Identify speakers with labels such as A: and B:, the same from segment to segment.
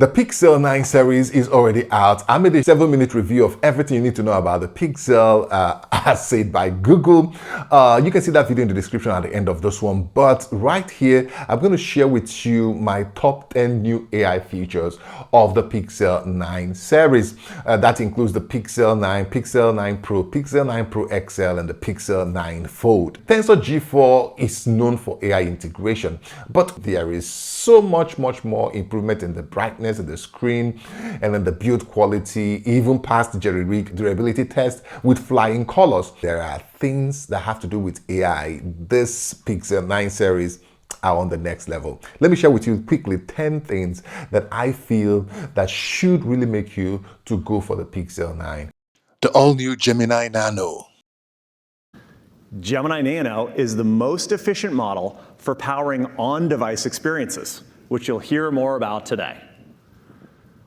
A: The Pixel 9 series is already out. I made a 7-minute review of everything you need to know about the Pixel, as said by Google. You can see that video in the description at the end of this one. But right here, I'm going to share with you my top 10 new AI features of the Pixel 9 series. That includes the Pixel 9, Pixel 9 Pro, Pixel 9 Pro XL, and the Pixel 9 Fold. Tensor G4 is known for AI integration, but there is so much more improvement in the brightness of the screen and then the build quality, even past the durability test with flying colors. There are things that have to do with AI. This Pixel 9 series are on the next level. Let me share with you quickly 10 things that I feel that should really make you to go for the Pixel 9. The all-new Gemini Nano.
B: Gemini Nano is the most efficient model for powering on-device experiences, which you'll hear more about today.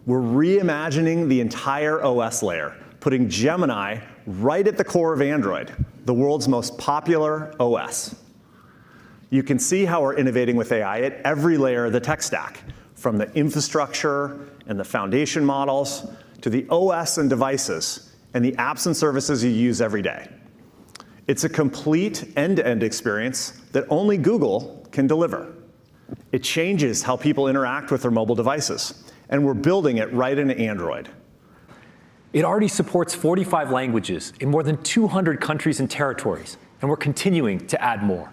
B: We're reimagining the entire OS layer, putting Gemini right at the core of Android, the world's most popular OS. You can see how we're innovating with AI at every layer of the tech stack, from the infrastructure and the foundation models to the OS and devices and the apps and services you use every day. It's a complete end-to-end experience that only Google can deliver. It changes how people interact with their mobile devices, and we're building it right into Android.
C: It already supports 45 languages in more than 200 countries and territories, and we're continuing to add more.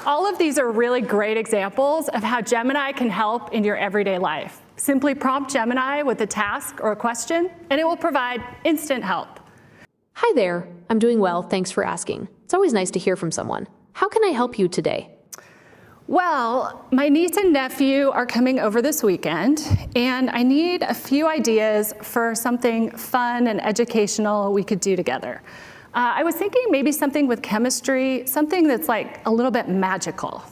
D: All of these are really great examples of how Gemini can help in your everyday life. Simply prompt Gemini with a task or a question, and it will provide instant help.
E: Hi there. I'm doing well, thanks for asking. It's always nice to hear from someone. How can I help you today?
D: Well, my niece and nephew are coming over this weekend, and I need a few ideas for something fun and educational we could do together. I was thinking maybe something with chemistry, something that's like a little bit magical.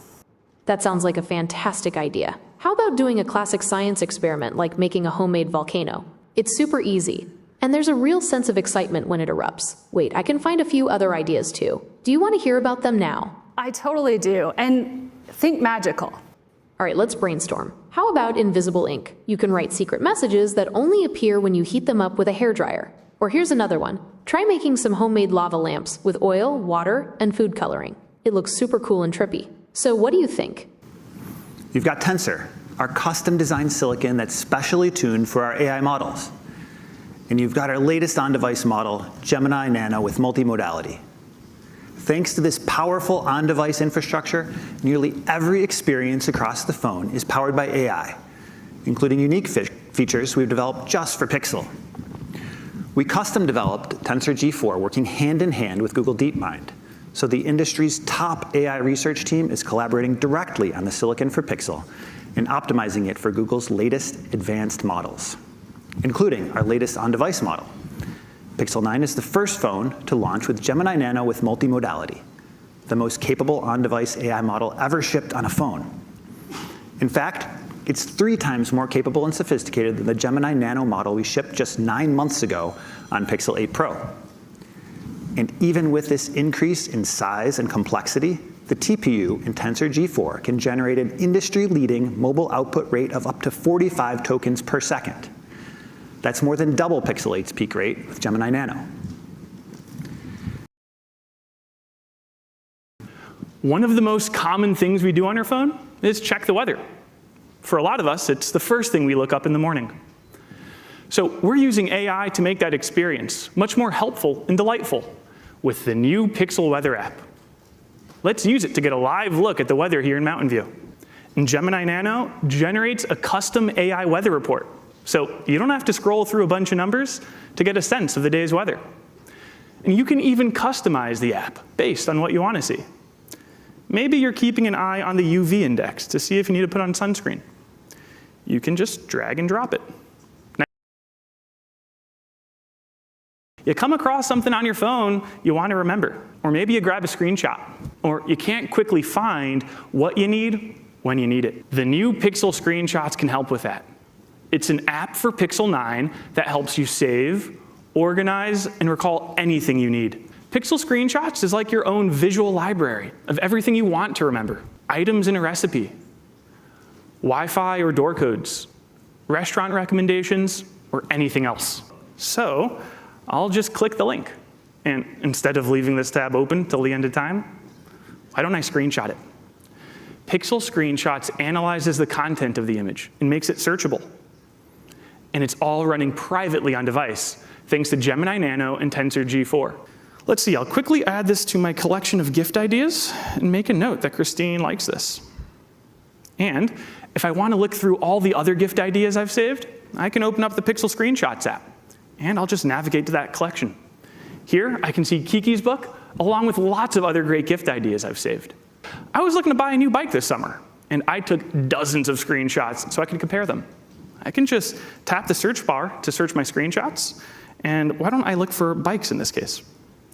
E: That sounds like a fantastic idea. How about doing a classic science experiment like making a homemade volcano? It's super easy. And there's a real sense of excitement when it erupts. Wait, I can find a few other ideas too. Do you want to hear about them now?
D: I totally do, and think magical.
E: All right, let's brainstorm. How about invisible ink? You can write secret messages that only appear when you heat them up with a hairdryer. Or here's another one. Try making some homemade lava lamps with oil, water, and food coloring. It looks super cool and trippy. So what do you think?
F: You've got Tensor, our custom-designed silicon that's specially tuned for our AI models. And you've got our latest on-device model, Gemini Nano with multimodality. Thanks to this powerful on-device infrastructure, nearly every experience across the phone is powered by AI, including unique features we've developed just for Pixel. We custom-developed Tensor G4 working hand-in-hand with Google DeepMind, so the industry's top AI research team is collaborating directly on the silicon for Pixel and optimizing it for Google's latest advanced models, including our latest on-device model. Pixel 9 is the first phone to launch with Gemini Nano with multimodality, the most capable on-device AI model ever shipped on a phone. In fact, it's 3 times more capable and sophisticated than the Gemini Nano model we shipped just 9 months ago on Pixel 8 Pro. And even with this increase in size and complexity, the TPU in Tensor G4 can generate an industry-leading mobile output rate of up to 45 tokens per second. That's more than double Pixel 8's peak rate with Gemini Nano.
G: One of the most common things we do on our phone is check the weather. For a lot of us, it's the first thing we look up in the morning. So we're using AI to make that experience much more helpful and delightful with the new Pixel Weather app. Let's use it to get a live look at the weather here in Mountain View. And Gemini Nano generates a custom AI weather report. So you don't have to scroll through a bunch of numbers to get a sense of the day's weather. And you can even customize the app based on what you want to see. Maybe you're keeping an eye on the UV index to see if you need to put on sunscreen. You can just drag and drop it. Now, you come across something on your phone you want to remember, or maybe you grab a screenshot, or you can't quickly find what you need when you need it. The new Pixel Screenshots can help with that. It's an app for Pixel 9 that helps you save, organize, and recall anything you need. Pixel Screenshots is like your own visual library of everything you want to remember. Items in a recipe, Wi-Fi or door codes, restaurant recommendations, or anything else. So I'll just click the link. And instead of leaving this tab open till the end of time, why don't I screenshot it? Pixel Screenshots analyzes the content of the image and makes it searchable. And it's all running privately on device, thanks to Gemini Nano and Tensor G4. Let's see, I'll quickly add this to my collection of gift ideas and make a note that Christine likes this. And if I want to look through all the other gift ideas I've saved, I can open up the Pixel Screenshots app, and I'll just navigate to that collection. Here, I can see Kiki's book, along with lots of other great gift ideas I've saved. I was looking to buy a new bike this summer, and I took dozens of screenshots so I could compare them. I can just tap the search bar to search my screenshots, and why don't I look for bikes in this case?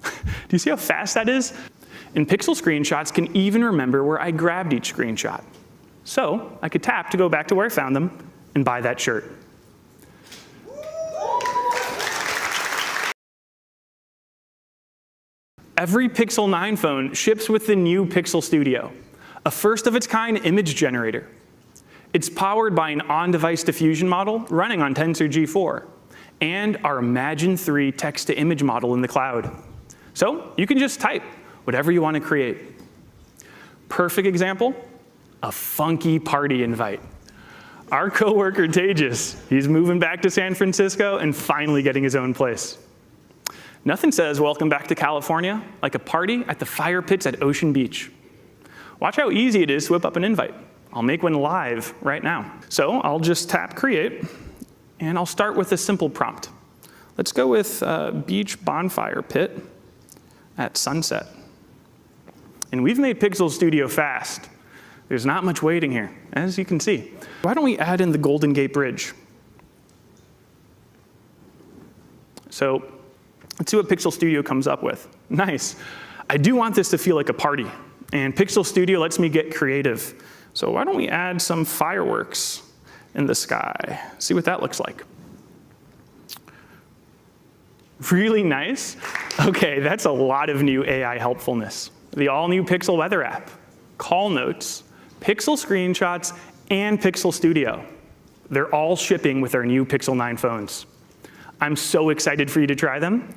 G: Do you see how fast that is? And Pixel Screenshots can even remember where I grabbed each screenshot. So I could tap to go back to where I found them and buy that shirt. Every Pixel 9 phone ships with the new Pixel Studio, a first-of-its-kind image generator. It's powered by an on-device diffusion model running on Tensor G4, and our Imagen 3 text-to-image model in the cloud. So you can just type whatever you want to create. Perfect example, a funky party invite. Our coworker Tejas, he's moving back to San Francisco and finally getting his own place. Nothing says welcome back to California like a party at the fire pits at Ocean Beach. Watch how easy it is to whip up an invite. I'll make one live right now. So I'll just tap create, and I'll start with a simple prompt. Let's go with beach bonfire pit at sunset. And we've made Pixel Studio fast. There's not much waiting here, as you can see. Why don't we add in the Golden Gate Bridge? So let's see what Pixel Studio comes up with. Nice. I do want this to feel like a party, and Pixel Studio lets me get creative. So why don't we add some fireworks in the sky? See what that looks like. Really nice. Okay, that's a lot of new AI helpfulness. The all-new Pixel Weather app, Call Notes, Pixel Screenshots, and Pixel Studio. They're all shipping with our new Pixel 9 phones. I'm so excited for you to try them.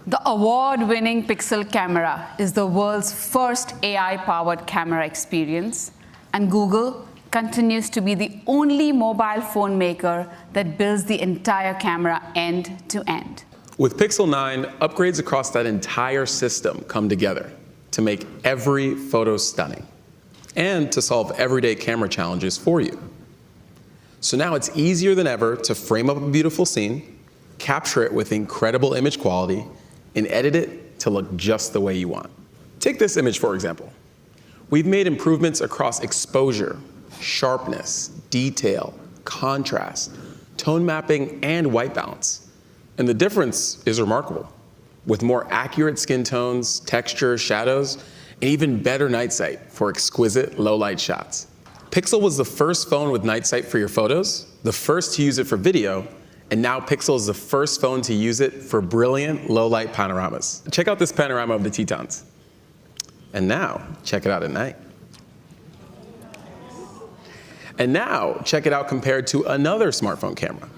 H: The award-winning Pixel camera is the world's first AI-powered camera experience, and Google continues to be the only mobile phone maker that builds the entire camera end-to-end.
I: With Pixel 9, upgrades across that entire system come together to make every photo stunning and to solve everyday camera challenges for you. So now it's easier than ever to frame up a beautiful scene, capture it with incredible image quality, and edit it to look just the way you want. Take this image, for example. We've made improvements across exposure, sharpness, detail, contrast, tone mapping, and white balance. And the difference is remarkable, with more accurate skin tones, texture, shadows, and even better night sight for exquisite low-light shots. Pixel was the first phone with night sight for your photos, the first to use it for video, and now Pixel is the first phone to use it for brilliant low-light panoramas. Check out this panorama of the Tetons. And now, check it out at night. And now, check it out compared to another smartphone camera.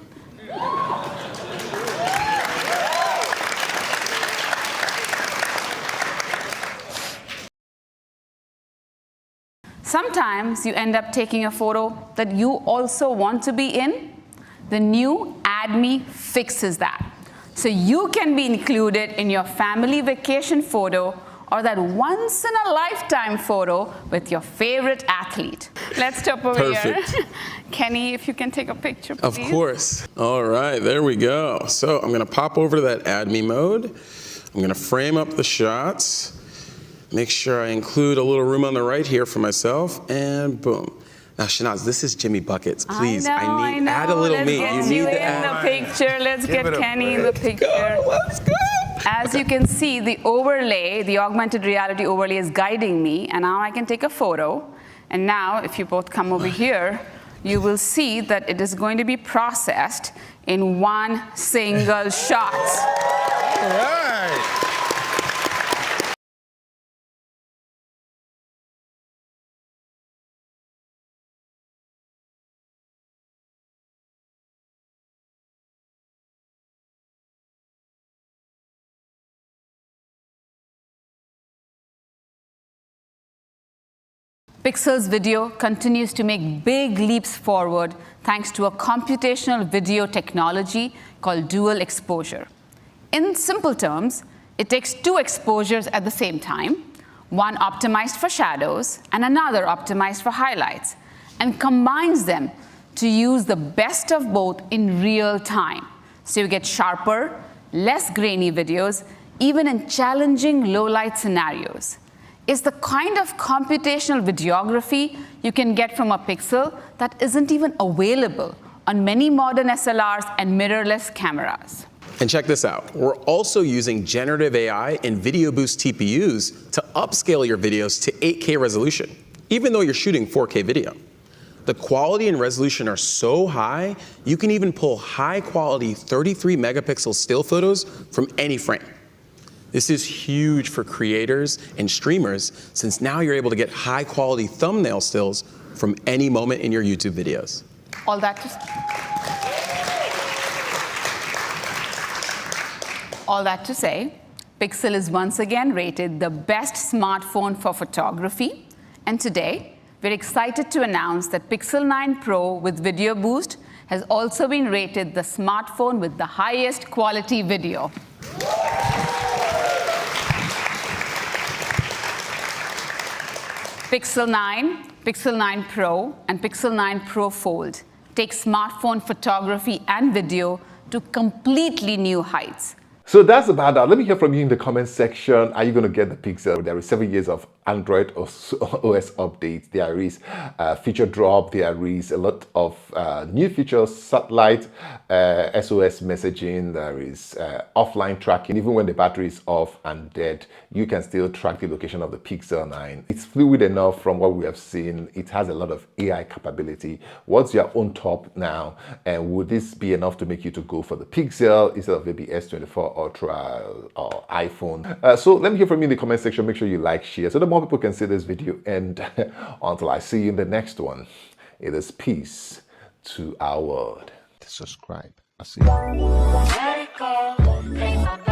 H: Sometimes you end up taking a photo that you also want to be in. The new Add Me fixes that. So you can be included in your family vacation photo or that once-in-a-lifetime photo with your favorite athlete. Let's stop over here. Kenny, if you can take a picture, please.
I: Of course. All right, there we go. So I'm gonna pop over to that Add Me mode. I'm gonna frame up the shots. Make sure I include a little room on the right here for myself, and boom. Now, Shanaz, this is Jimmy Buckets. Please, I need add a little meat.
H: You need to add the picture. Let's get Kenny in the picture.
I: Let's go.
H: As you can see, the overlay, the augmented reality overlay is guiding me, and now I can take a photo. And now, if you both come over here, you will see that it is going to be processed in one single shot.
I: All right.
H: Pixel's video continues to make big leaps forward thanks to a computational video technology called dual exposure. In simple terms, it takes two exposures at the same time, one optimized for shadows and another optimized for highlights, and combines them to use the best of both in real time. So you get sharper, less grainy videos, even in challenging low-light scenarios. It's the kind of computational videography you can get from a Pixel that isn't even available on many modern SLRs and mirrorless cameras.
I: And check this out. We're also using generative AI and Video Boost TPUs to upscale your videos to 8K resolution, even though you're shooting 4K video. The quality and resolution are so high, you can even pull high-quality 33-megapixel still photos from any frame. This is huge for creators and streamers, since now you're able to get high-quality thumbnail stills from any moment in your YouTube videos.
H: All that to say, Pixel is once again rated the best smartphone for photography. And today, we're excited to announce that Pixel 9 Pro with Video Boost has also been rated the smartphone with the highest quality video. Pixel 9, Pixel 9 Pro, and Pixel 9 Pro Fold take smartphone photography and video to completely new heights.
A: So that's about that. Let me hear from you in the comment section. Are you going to get the Pixel? There is 7 years of Android OS updates. There is feature drop. There is a lot of new features, satellite, SOS messaging. There is offline tracking. Even when the battery is off and dead, you can still track the location of the Pixel 9. It's fluid enough from what we have seen. It has a lot of AI capability. What's your own top now? And would this be enough to make you to go for the Pixel instead of maybe S24 Ultra or iPhone? So let me hear from you in the comment section. Make sure you like, share, so the more people can see this video. And until I see you in the next one, it is peace to our world. Subscribe. I'll see you.